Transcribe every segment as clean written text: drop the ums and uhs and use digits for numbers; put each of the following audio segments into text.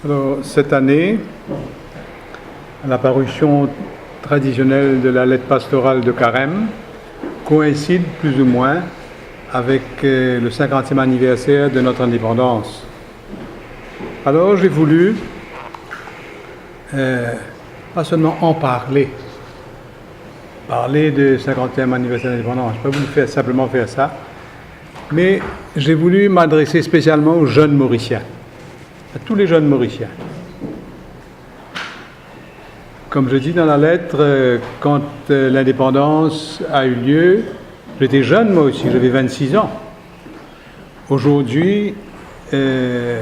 Alors, cette année, la parution traditionnelle de la lettre pastorale de Carême coïncide plus ou moins avec le 50e anniversaire de notre indépendance. Alors, j'ai voulu pas seulement en parler du 50e anniversaire de l'indépendance, je n'ai pas voulu simplement faire ça, mais j'ai voulu m'adresser spécialement aux jeunes Mauriciens, à tous les jeunes Mauriciens. Comme je dis dans la lettre, quand l'indépendance a eu lieu, j'étais jeune moi aussi, j'avais 26 ans. Aujourd'hui, j'ai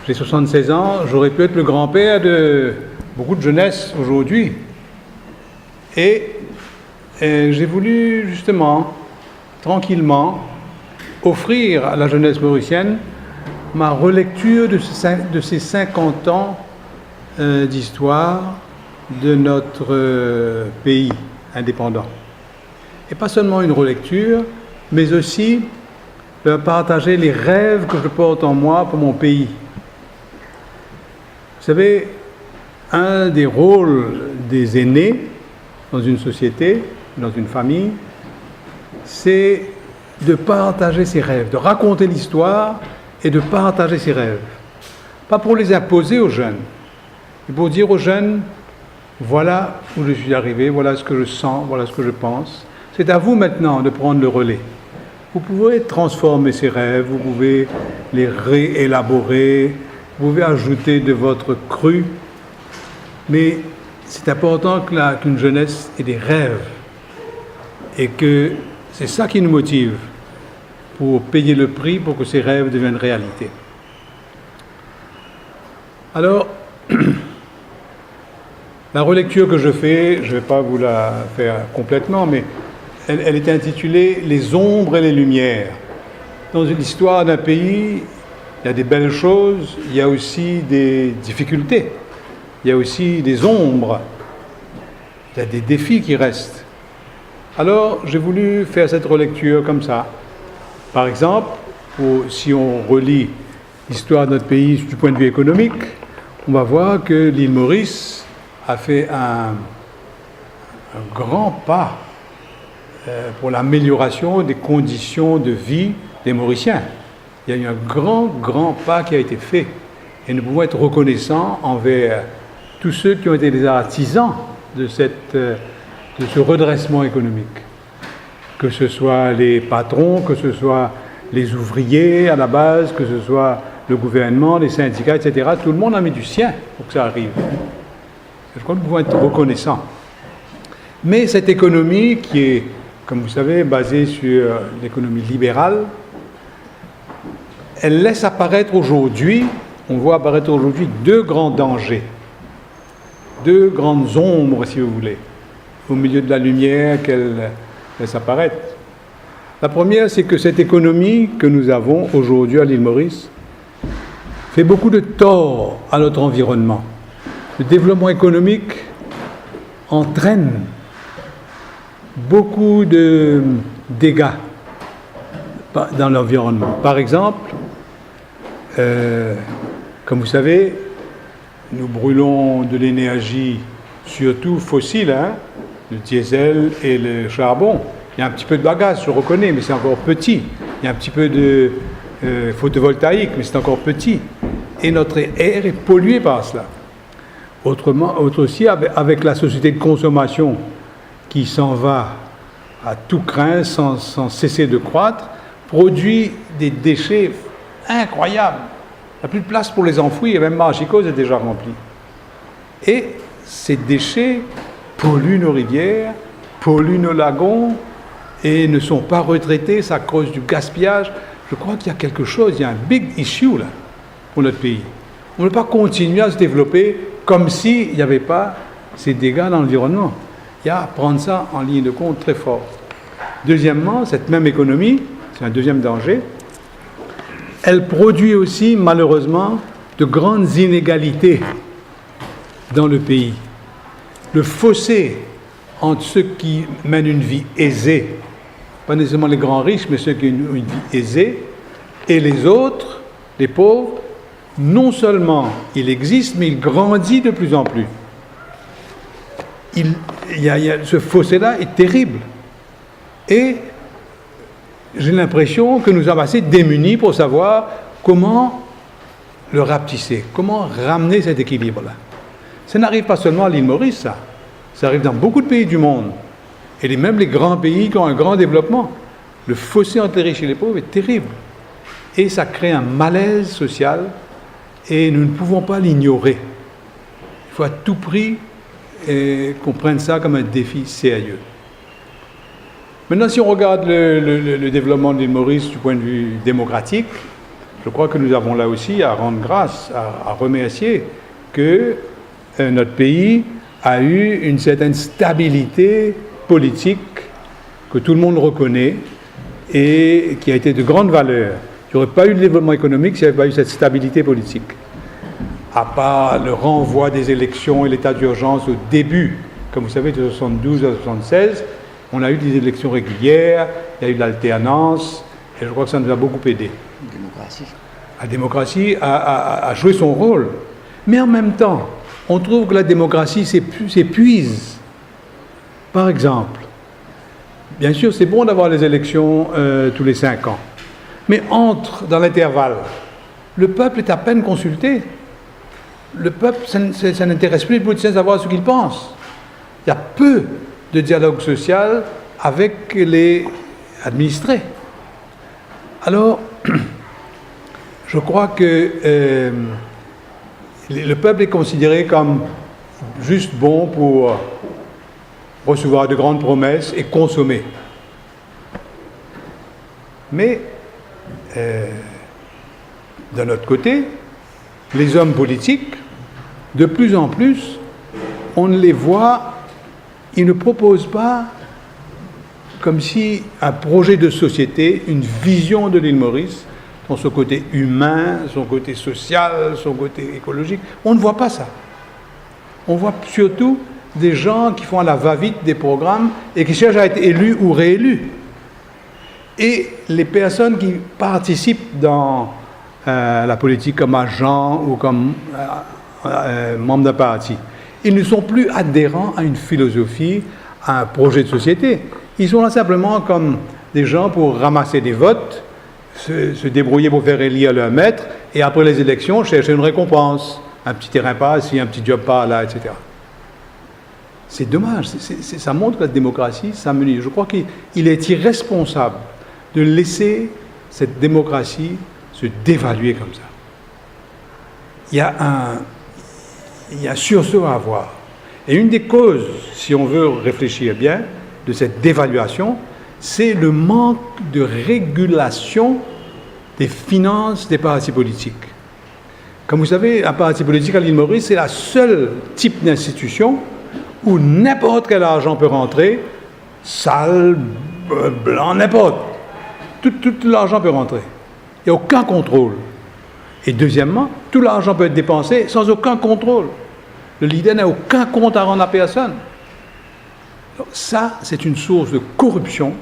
76 ans, j'aurais pu être le grand-père de beaucoup de jeunesse aujourd'hui. Et j'ai voulu justement, tranquillement, offrir à la jeunesse mauricienne ma relecture de ces 50 ans d'histoire de notre pays indépendant. Et pas seulement une relecture, mais aussi partager les rêves que je porte en moi pour mon pays. Vous savez, un des rôles des aînés dans une société, dans une famille, c'est de partager ses rêves, de raconter l'histoire et de partager ses rêves. Pas pour les imposer aux jeunes, mais pour dire aux jeunes, voilà où je suis arrivé, voilà ce que je sens, voilà ce que je pense. C'est à vous maintenant de prendre le relais. Vous pouvez transformer ces rêves, vous pouvez les réélaborer, vous pouvez ajouter de votre cru, mais c'est important qu'une jeunesse ait des rêves et que c'est ça qui nous motive pour payer le prix pour que ces rêves deviennent réalité. Alors, la relecture que je fais, je ne vais pas vous la faire complètement, mais elle est intitulée « Les ombres et les lumières ». Dans l'histoire d'un pays, il y a des belles choses, il y a aussi des difficultés, il y a aussi des ombres, il y a des défis qui restent. Alors, j'ai voulu faire cette relecture comme ça. Par exemple, si on relit l'histoire de notre pays du point de vue économique, on va voir que l'île Maurice a fait un grand pas pour l'amélioration des conditions de vie des Mauriciens. Il y a eu un grand pas qui a été fait. Et nous pouvons être reconnaissants envers tous ceux qui ont été les artisans de ce redressement économique. Que ce soit les patrons, que ce soit les ouvriers à la base, que ce soit le gouvernement, les syndicats, etc. Tout le monde a mis du sien pour que ça arrive. Je crois que nous pouvons être reconnaissants. Mais cette économie qui est, comme vous savez, basée sur l'économie libérale, elle laisse apparaître aujourd'hui, on voit apparaître aujourd'hui deux grands dangers, deux grandes ombres, si vous voulez, au milieu de la lumière qu'elle laisse apparaître. La première, c'est que cette économie que nous avons aujourd'hui à l'île Maurice fait beaucoup de tort à notre environnement. Le développement économique entraîne beaucoup de dégâts dans l'environnement. Par exemple, comme vous savez, nous brûlons de l'énergie surtout fossile, le diesel et le charbon. Il y a un petit peu de gaz, je reconnais, mais c'est encore petit. Il y a un petit peu de photovoltaïque, mais c'est encore petit. Et notre air est pollué par cela. Autre aussi, avec la société de consommation qui s'en va à tout crin, sans cesser de croître, produit des déchets incroyables. Il n'y a plus de place pour les enfouir, et même Marchicos est déjà rempli. Et ces déchets polluent nos rivières, polluent nos lagons, et ne sont pas retraités, ça cause du gaspillage. Je crois qu'il y a quelque chose, il y a un big issue là, pour notre pays. On ne peut pas continuer à se développer comme s'il n'y avait pas ces dégâts dans l'environnement. Il y a à prendre ça en ligne de compte très fort. Deuxièmement, cette même économie, c'est un deuxième danger, elle produit aussi malheureusement de grandes inégalités dans le pays. Le fossé entre ceux qui mènent une vie aisée, pas nécessairement les grands riches, mais ceux qui ont une vie aisée, et les autres, les pauvres, non seulement il existe, mais il grandit de plus en plus. Ce fossé-là est terrible. Et j'ai l'impression que nous sommes assez démunis pour savoir comment le rapetisser, comment ramener cet équilibre-là. Ça n'arrive pas seulement à l'île Maurice, ça. Ça arrive dans beaucoup de pays du monde. Et même les grands pays qui ont un grand développement. Le fossé entre les riches et les pauvres est terrible. Et ça crée un malaise social et nous ne pouvons pas l'ignorer. Il faut à tout prix qu'on prenne ça comme un défi sérieux. Maintenant, si on regarde le développement de l'île Maurice du point de vue démocratique, je crois que nous avons là aussi à rendre grâce, à remercier que notre pays a eu une certaine stabilité politique que tout le monde reconnaît et qui a été de grande valeur. Il n'y aurait pas eu de développement économique s'il n'y avait pas eu cette stabilité politique. À part le renvoi des élections et l'état d'urgence au début, comme vous savez, de 1972 à 1976, on a eu des élections régulières, il y a eu de l'alternance, et je crois que ça nous a beaucoup aidé. La démocratie a joué son rôle. Mais en même temps, on trouve que la démocratie s'épuise. Par exemple, bien sûr, c'est bon d'avoir les élections tous les 5 ans. Mais dans l'intervalle, le peuple est à peine consulté. Le peuple, ça n'intéresse plus les politiciens de savoir ce qu'ils pensent. Il y a peu de dialogue social avec les administrés. Alors, je crois que le peuple est considéré comme juste bon pour recevoir de grandes promesses et consommer. Mais, d'un autre côté, les hommes politiques, de plus en plus, on les voit, ils ne proposent pas comme si un projet de société, une vision de l'île Maurice, dans son côté humain, son côté social, son côté écologique, on ne voit pas ça. On voit surtout des gens qui font à la va-vite des programmes et qui cherchent à être élus ou réélus. Et les personnes qui participent dans la politique comme agents ou comme membres d'un parti, ils ne sont plus adhérents à une philosophie, à un projet de société. Ils sont là simplement comme des gens pour ramasser des votes, se débrouiller pour faire élire leur maître, et après les élections, chercher une récompense. Un petit terrain par ici, un petit job par là, etc. C'est dommage, ça montre que la démocratie s'amenuise. Je crois qu'il est irresponsable de laisser cette démocratie se dévaluer comme ça. Il y a un sursaut à avoir. Et une des causes, si on veut réfléchir bien, de cette dévaluation, c'est le manque de régulation des finances des partis politiques. Comme vous savez, un parti politique à l'île Maurice, c'est la seule type d'institution où n'importe quel argent peut rentrer, sale, blanc, n'importe. Tout l'argent peut rentrer. Il n'y a aucun contrôle. Et deuxièmement, tout l'argent peut être dépensé sans aucun contrôle. Le leader n'a aucun compte à rendre à personne. Alors ça, c'est une source de corruption,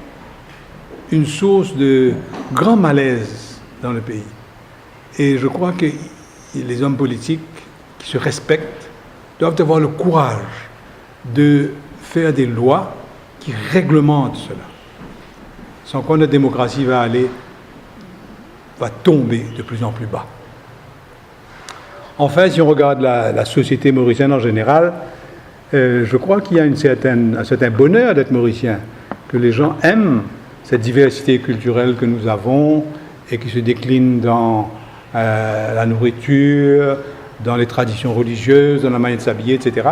une source de grand malaise dans le pays. Et je crois que les hommes politiques qui se respectent doivent avoir le courage de faire des lois qui réglementent cela. Sans quoi notre démocratie va tomber de plus en plus bas. Enfin, si on regarde la société mauricienne en général, je crois qu'il y a un certain bonheur d'être mauricien, que les gens aiment cette diversité culturelle que nous avons et qui se décline dans la nourriture, dans les traditions religieuses, dans la manière de s'habiller, etc.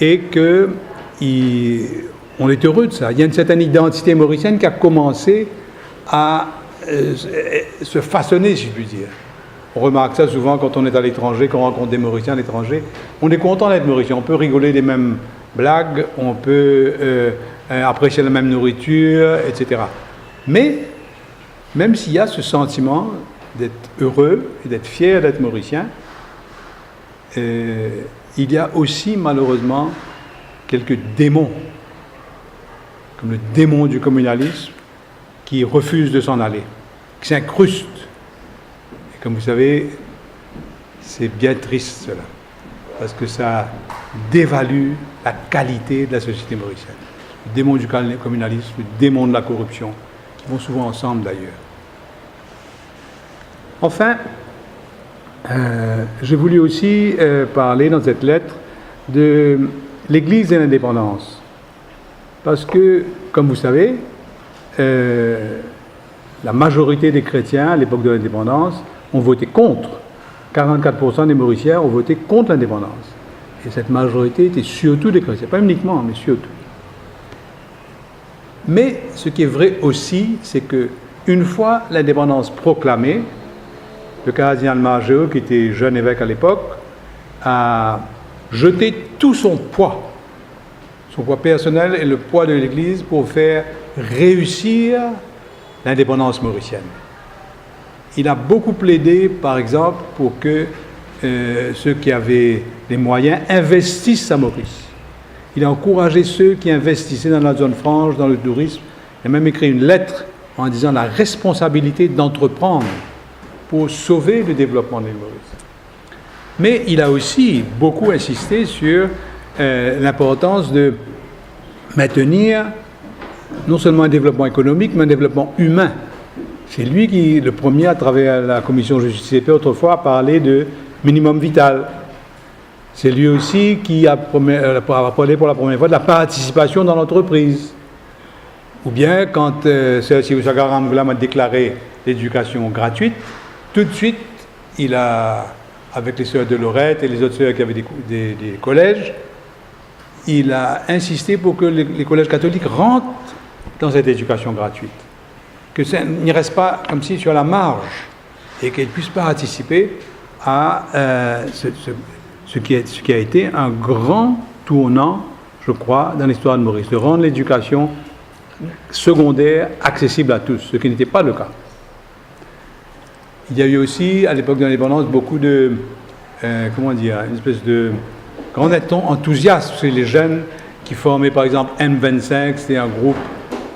Et qu'on est heureux de ça. Il y a une certaine identité mauricienne qui a commencé à se façonner, si je puis dire. On remarque ça souvent quand on est à l'étranger, quand on rencontre des Mauriciens à l'étranger. On est content d'être Mauricien. On peut rigoler des mêmes blagues, on peut apprécier la même nourriture, etc. Mais, même s'il y a ce sentiment d'être heureux et d'être fier d'être Mauricien, il y a aussi malheureusement quelques démons, comme le démon du communalisme, qui refuse de s'en aller, qui s'incruste. Et comme vous savez, c'est bien triste cela, parce que ça dévalue la qualité de la société mauricienne. Le démon du communalisme, le démon de la corruption, qui vont souvent ensemble d'ailleurs. Enfin, j'ai voulu aussi parler dans cette lettre de l'Église et l'indépendance. Parce que, comme vous savez, la majorité des chrétiens à l'époque de l'indépendance ont voté contre. 44% des Mauriciens ont voté contre l'indépendance. Et cette majorité était surtout des chrétiens, pas uniquement, mais surtout. Mais ce qui est vrai aussi, c'est que une fois l'indépendance proclamée, le cardinal Margeau, qui était jeune évêque à l'époque, a jeté tout son poids personnel et le poids de l'Église pour faire réussir l'indépendance mauricienne. Il a beaucoup plaidé, par exemple, pour que ceux qui avaient les moyens investissent à Maurice. Il a encouragé ceux qui investissaient dans la zone franche, dans le tourisme. Il a même écrit une lettre en disant la responsabilité d'entreprendre pour sauver le développement de l'île Maurice. Mais il a aussi beaucoup insisté sur l'importance de maintenir non seulement un développement économique, mais un développement humain. C'est lui qui, le premier, à travers la commission Justice et Paix autrefois, a parlé de minimum vital. C'est lui aussi qui a parlé pour la première fois de la participation dans l'entreprise. Ou bien, quand Sir Siousaga Ramglam a déclaré l'éducation gratuite, tout de suite, il a, avec les sœurs de Lorette et les autres sœurs qui avaient des collèges, il a insisté pour que les collèges catholiques rentrent dans cette éducation gratuite. Que ça n'y reste pas comme si sur la marge et qu'ils puissent participer à ce qui a été un grand tournant, je crois, dans l'histoire de Maurice, de rendre l'éducation secondaire accessible à tous, ce qui n'était pas le cas. Il y a eu aussi, à l'époque de l'indépendance, beaucoup de, une espèce de grand enthousiasme chez les jeunes qui formaient, par exemple, M25, c'était un groupe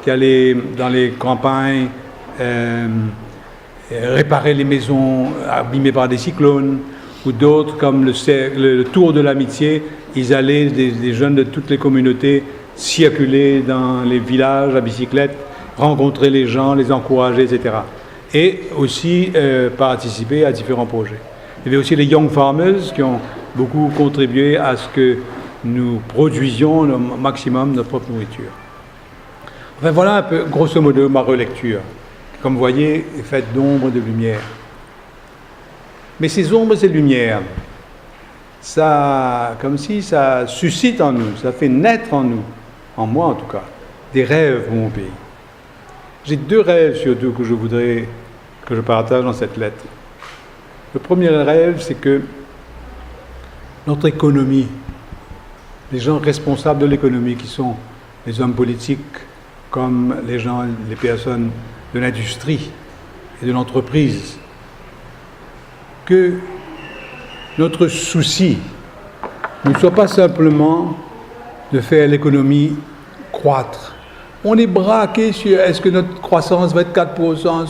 qui allait dans les campagnes réparer les maisons abîmées par des cyclones, ou d'autres comme le Tour de l'Amitié, ils allaient, des jeunes de toutes les communautés, circuler dans les villages à bicyclette, rencontrer les gens, les encourager, etc. Et aussi participer à différents projets. Il y avait aussi les Young Farmers qui ont beaucoup contribué à ce que nous produisions au maximum notre propre nourriture. Enfin, voilà un peu, grosso modo, ma relecture, qui, comme vous voyez, est faite d'ombres et de lumière. Mais ces ombres et lumières, ça, comme si ça suscite en nous, ça fait naître en nous, en moi en tout cas, des rêves pour mon pays. J'ai deux rêves surtout que je voudrais que je partage dans cette lettre. Le premier rêve, c'est que notre économie, les gens responsables de l'économie, qui sont les hommes politiques, comme les personnes de l'industrie et de l'entreprise, que notre souci ne soit pas simplement de faire l'économie croître. On est braqué sur est-ce que notre croissance va être 4%,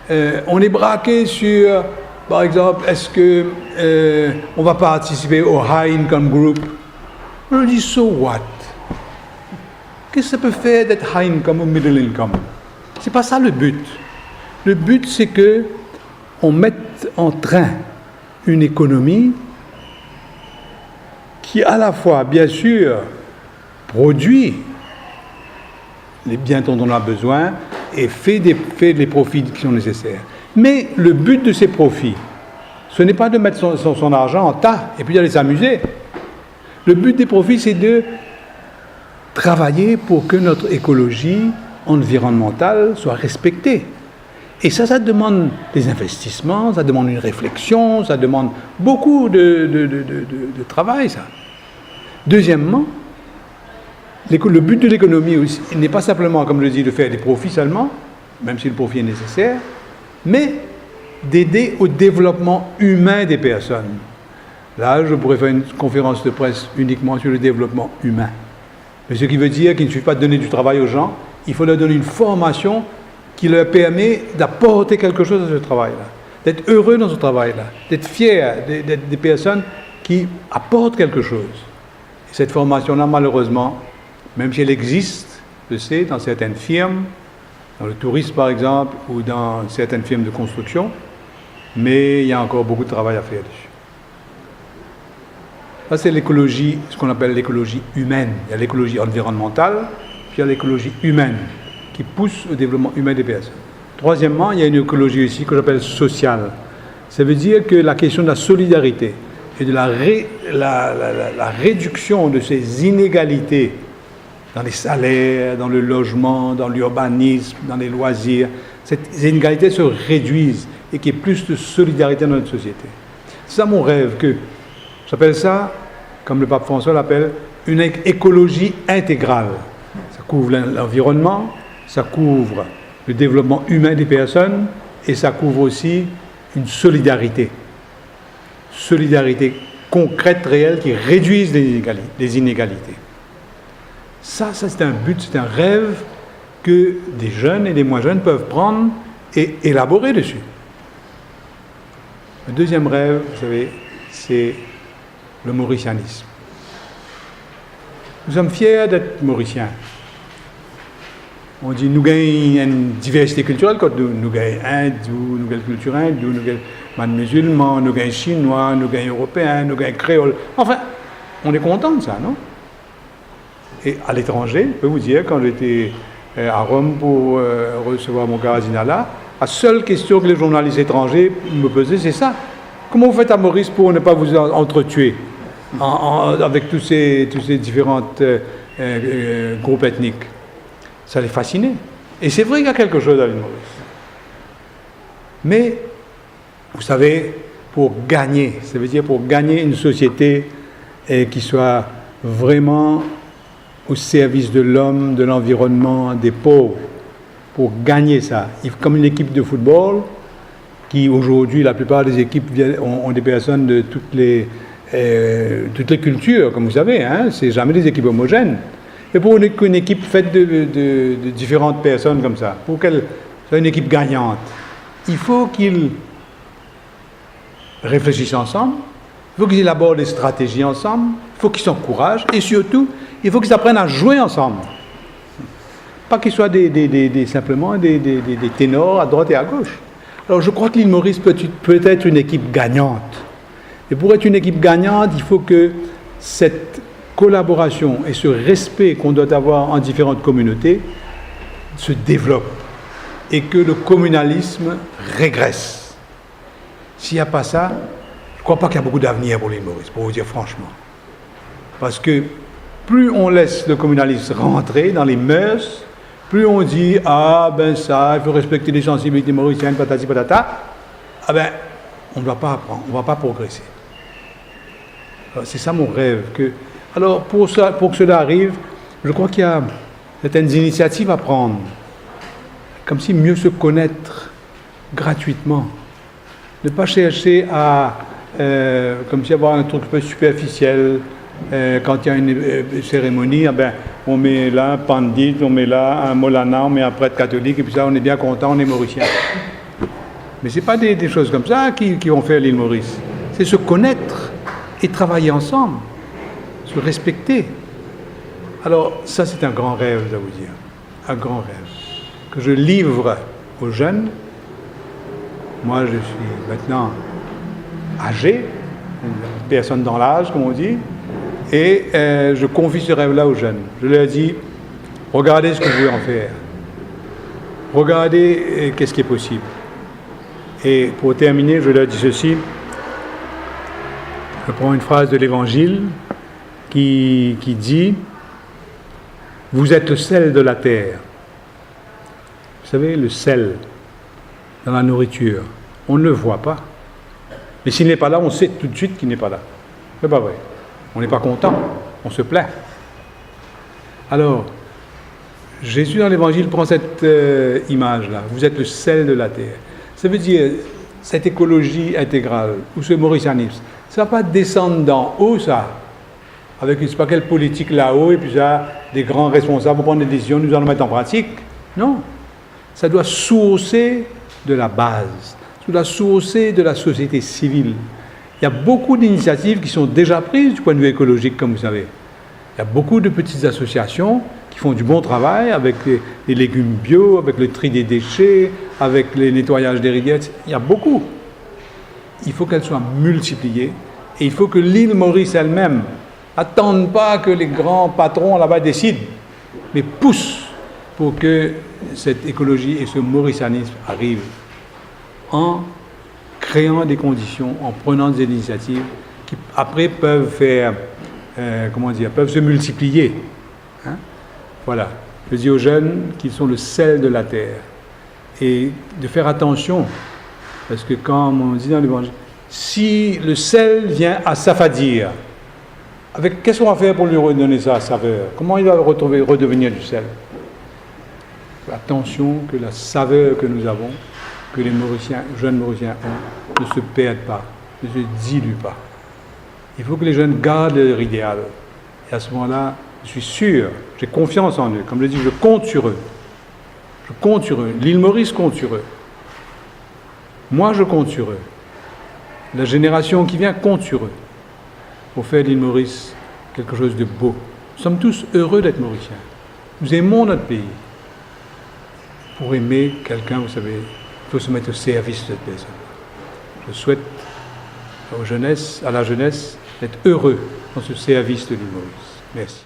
5%. On est braqué sur, par exemple, est-ce que on va participer au High Income Group. On dit, so what? Qu'est-ce que ça peut faire d'être high income ou middle income? C'est pas ça le but. Le but, c'est que on mette en train une économie qui, à la fois, bien sûr, produit les biens dont on a besoin et fait les profits qui sont nécessaires. Mais le but de ces profits, ce n'est pas de mettre son argent en tas et puis d'aller s'amuser. Le but des profits, c'est de travailler pour que notre écologie environnementale soit respectée. Et ça demande des investissements, ça demande une réflexion, ça demande beaucoup de travail, ça. Deuxièmement, le but de l'économie aussi n'est pas simplement, comme je dis, de faire des profits seulement, même si le profit est nécessaire, mais d'aider au développement humain des personnes. Là, je pourrais faire une conférence de presse uniquement sur le développement humain. Mais ce qui veut dire qu'il ne suffit pas de donner du travail aux gens, il faut leur donner une formation qui leur permet d'apporter quelque chose à ce travail-là. d'être heureux dans ce travail-là, d'être fier, d'être des personnes qui apportent quelque chose. Et cette formation-là, malheureusement, même si elle existe, je sais, dans certaines firmes, dans le tourisme par exemple, ou dans certaines firmes de construction, mais il y a encore beaucoup de travail à faire dessus. Ça, c'est l'écologie, ce qu'on appelle l'écologie humaine. Il y a l'écologie environnementale, puis il y a l'écologie humaine, qui pousse au développement humain des personnes. Troisièmement, il y a une écologie ici que j'appelle sociale. Ça veut dire que la question de la solidarité et de la réduction de ces inégalités dans les salaires, dans le logement, dans l'urbanisme, dans les loisirs, ces inégalités se réduisent et qu'il y ait plus de solidarité dans notre société. C'est ça mon rêve, que j'appelle ça, comme le pape François l'appelle, une écologie intégrale. Ça couvre l'environnement, ça couvre le développement humain des personnes et ça couvre aussi une solidarité. Solidarité concrète, réelle, qui réduise les inégalités. Ça c'est un but, c'est un rêve que des jeunes et des moins jeunes peuvent prendre et élaborer dessus. Le deuxième rêve, vous savez, c'est le mauricianisme. Nous sommes fiers d'être mauriciens. On dit nous gagnons une diversité culturelle, nous gagnons hindou, nous gagnons culture hindoue, nous gagnons musulmans, nous gagnons chinois, nous gagnons européens, nous gagnons créoles. Enfin, on est content de ça, non? Et à l'étranger, je peux vous dire, quand j'étais à Rome pour recevoir mon cardinat, la seule question que les journalistes étrangers me posaient, c'est ça. Comment vous faites à Maurice pour ne pas vous entretuer avec tous ces différents groupes ethniques? Ça les fascinait. Et c'est vrai qu'il y a quelque chose à l'île Maurice. Mais, vous savez, pour gagner, ça veut dire pour gagner une société qui soit vraiment au service de l'homme, de l'environnement, des pauvres, pour gagner ça, comme une équipe de football, qui aujourd'hui, la plupart des équipes ont des personnes de toutes les cultures, comme vous savez, hein, c'est jamais des équipes homogènes. Et pour qu'une équipe faite de différentes personnes comme ça, pour qu'elle soit une équipe gagnante, il faut qu'ils réfléchissent ensemble, il faut qu'ils élaborent des stratégies ensemble, il faut qu'ils s'encouragent, et surtout, il faut qu'ils apprennent à jouer ensemble. Pas qu'ils soient simplement des ténors à droite et à gauche. Alors je crois que l'île Maurice peut être une équipe gagnante. Et pour être une équipe gagnante, il faut que cette collaboration et ce respect qu'on doit avoir en différentes communautés se développe et que le communalisme régresse. S'il n'y a pas ça, je ne crois pas qu'il y a beaucoup d'avenir pour l'île Maurice, pour vous dire franchement. Parce que plus on laisse le communalisme rentrer dans les mœurs, plus on dit « Ah, ben ça, il faut respecter les sensibilités mauriciennes, patati patata », ah ben, on ne va pas apprendre, on ne va pas progresser. Alors, c'est ça mon rêve. Alors, pour que cela arrive, je crois qu'il y a certaines initiatives à prendre, comme si mieux se connaître gratuitement. Ne pas chercher à, comme si avoir un truc un peu superficiel. Quand il y a une cérémonie, eh ben, on met là un pandit, on met là un molana, on met un prêtre catholique, et puis ça, on est bien content, on est mauricien. Mais ce n'est pas des choses comme ça qui vont faire l'île Maurice. C'est se connaître et travailler ensemble, se respecter. Alors, ça, c'est un grand rêve, je dois vous dire. Un grand rêve. Que je livre aux jeunes. Moi, je suis maintenant âgé, une personne dans l'âge, comme on dit. Et je confie ce rêve-là aux jeunes. Je leur dis, regardez ce que vous pouvez en faire. Regardez qu'est-ce qui est possible. Et pour terminer, je leur dis ceci. Je prends une phrase de l'Évangile qui dit « Vous êtes le sel de la terre ». Vous savez, le sel dans la nourriture, on ne le voit pas. Mais s'il n'est pas là, on sait tout de suite qu'il n'est pas là. C'est pas vrai. On n'est pas content, on se plaint. Alors, Jésus dans l'Évangile prend cette image-là. Vous êtes le sel de la terre. Ça veut dire, cette écologie intégrale, ou ce mauricianisme, ça ne va pas descendre d'en haut, ça, avec je ne sais pas quelle politique là-haut, et puis ça, des grands responsables vont prendre des décisions, nous allons mettre en pratique. Non. Ça doit sourcer de la base. Ça sous la sourcée de la société civile. Il y a beaucoup d'initiatives qui sont déjà prises du point de vue écologique, comme vous savez. Il y a beaucoup de petites associations qui font du bon travail avec les légumes bio, avec le tri des déchets, avec le nettoyage des rivières. Il y a beaucoup. Il faut qu'elles soient multipliées et il faut que l'île Maurice elle-même n'attende pas que les grands patrons là-bas décident, mais pousse pour que cette écologie et ce mauricianisme arrivent en créant des conditions, en prenant des initiatives qui après peuvent faire, peuvent se multiplier. Hein? Voilà. Je dis aux jeunes qu'ils sont le sel de la terre et de faire attention, parce que comme on dit dans l'Évangile, si le sel vient à s'affadir, qu'est-ce qu'on va faire pour lui redonner sa saveur? Comment il va redevenir du sel? Attention que la saveur que nous avons, que les jeunes Mauriciens ont, ne se perde pas, ne se dilue pas. Il faut que les jeunes gardent leur idéal. Et à ce moment-là, je suis sûr, j'ai confiance en eux. Comme je dis, je compte sur eux. Je compte sur eux. L'île Maurice compte sur eux. Moi, je compte sur eux. La génération qui vient compte sur eux pour faire de l'île Maurice quelque chose de beau. Nous sommes tous heureux d'être Mauriciens. Nous aimons notre pays. Pour aimer quelqu'un, vous savez, il faut se mettre au service de cette personne. Je souhaite à la jeunesse d'être heureux dans ce service de l'île Maurice. Merci.